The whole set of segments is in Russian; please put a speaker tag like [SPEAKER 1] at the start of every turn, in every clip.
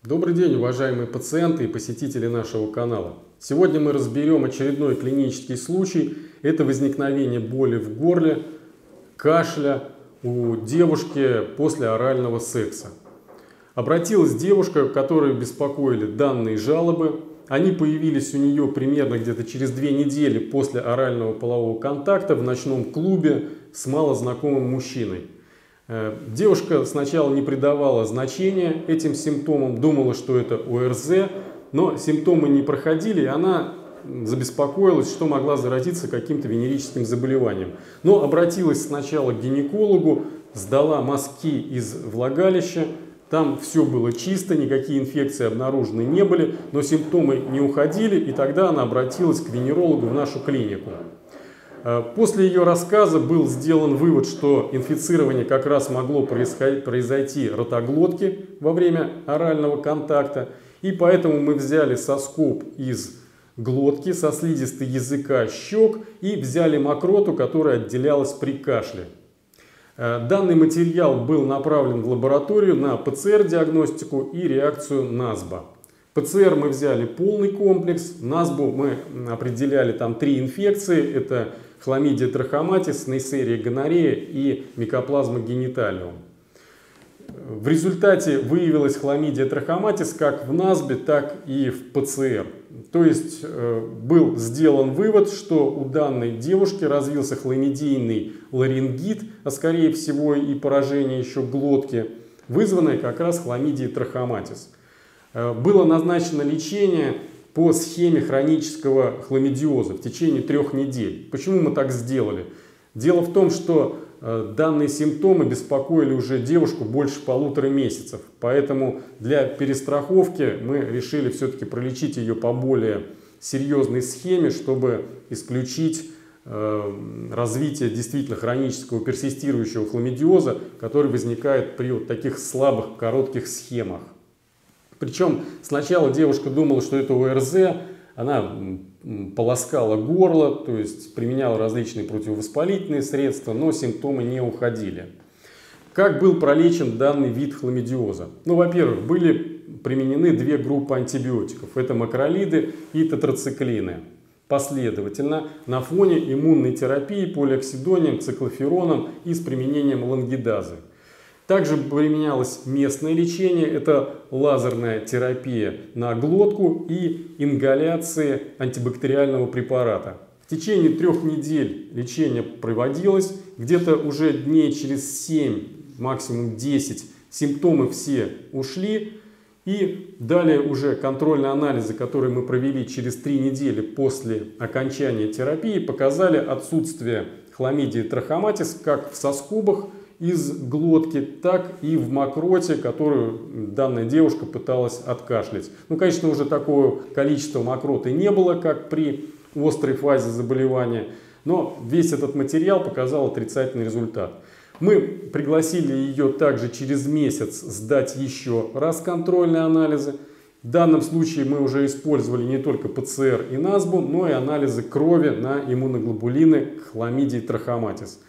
[SPEAKER 1] Добрый день, уважаемые пациенты и посетители нашего канала. Сегодня мы разберем очередной клинический случай. Это возникновение боли в горле, кашля у девушки после орального секса. Обратилась девушка, которую беспокоили данные жалобы. Они появились у нее примерно где-то через 2 недели после орального полового контакта в ночном клубе с малознакомым мужчиной. Девушка сначала не придавала значения этим симптомам, думала, что это ОРЗ, но симптомы не проходили, и она забеспокоилась, что могла заразиться каким-то венерическим заболеванием. Но обратилась сначала к гинекологу, сдала мазки из влагалища, там все было чисто, никакие инфекции обнаружены не были, но симптомы не уходили, и тогда она обратилась к венерологу в нашу клинику. После ее рассказа был сделан вывод, что инфицирование как раз могло произойти ротоглотки во время орального контакта. И поэтому мы взяли соскоб из глотки, со слизистой языка, щек и взяли мокроту, которая отделялась при кашле. Данный материал был направлен в лабораторию на ПЦР-диагностику и реакцию НАСБА. ПЦР мы взяли полный комплекс, НАСБу мы определяли там 3 инфекции. Это хламидия трахоматис, нейсерия гонорея и микоплазма гениталиум. В результате выявилась хламидия трахоматис как в НАСБе, так и в ПЦР. То есть был сделан вывод, что у данной девушки развился хламидийный ларингит, а скорее всего и поражение еще глотки, вызванное как раз хламидией трахоматис. Было назначено лечение по схеме хронического хламидиоза в течение 3 недель. Почему мы так сделали? Дело в том, что данные симптомы беспокоили уже девушку больше 1,5 месяцев. Поэтому для перестраховки мы решили все-таки пролечить ее по более серьезной схеме, чтобы исключить развитие действительно хронического персистирующего хламидиоза, который возникает при вот таких слабых коротких схемах. Причем сначала девушка думала, что это ОРЗ, она полоскала горло, то есть применяла различные противовоспалительные средства, но симптомы не уходили. Как был пролечен данный вид хламидиоза? Ну, во-первых, были применены 2 группы антибиотиков. Это макролиды и тетрациклины. Последовательно на фоне иммунной терапии полиоксидонием, циклофероном и с применением лангидазы. Также применялось местное лечение, это лазерная терапия на глотку и ингаляции антибактериального препарата. В течение 3 недель лечение проводилось, где-то уже дней через 7, максимум 10, симптомы все ушли. И далее уже контрольные анализы, которые мы провели через 3 недели после окончания терапии, показали отсутствие хламидии трахоматис как в соскобах из глотки, так и в мокроте, которую данная девушка пыталась откашлять. Ну, конечно, уже такого количества мокроты не было, как при острой фазе заболевания, но весь этот материал показал отрицательный результат. Мы пригласили ее также через месяц сдать еще раз контрольные анализы. В данном случае мы уже использовали не только ПЦР и НАСБу, но и анализы крови на иммуноглобулины хламидии трахоматис.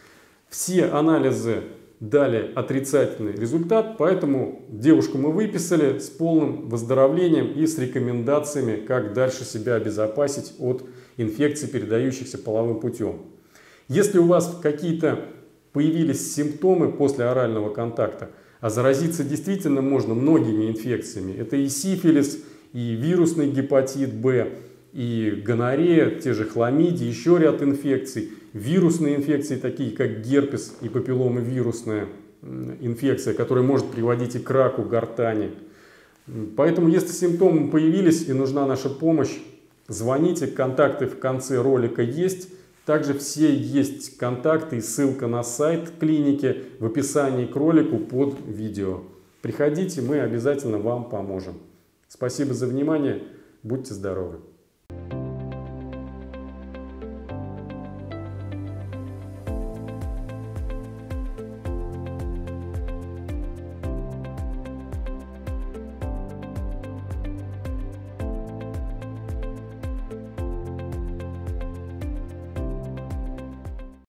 [SPEAKER 1] Все анализы дали отрицательный результат, поэтому девушку мы выписали с полным выздоровлением и с рекомендациями, как дальше себя обезопасить от инфекций, передающихся половым путем. Если у вас какие-то появились симптомы после орального контакта, а заразиться действительно можно многими инфекциями, это и сифилис, и вирусный гепатит Б, и гонорея, те же хламидии, еще ряд инфекций, вирусные инфекции, такие как герпес и папилломовирусная инфекция, которая может приводить и к раку гортани. Поэтому, если симптомы появились и нужна наша помощь, звоните, контакты в конце ролика есть. Также все есть контакты и ссылка на сайт клиники в описании к ролику под видео. Приходите, мы обязательно вам поможем. Спасибо за внимание, будьте здоровы!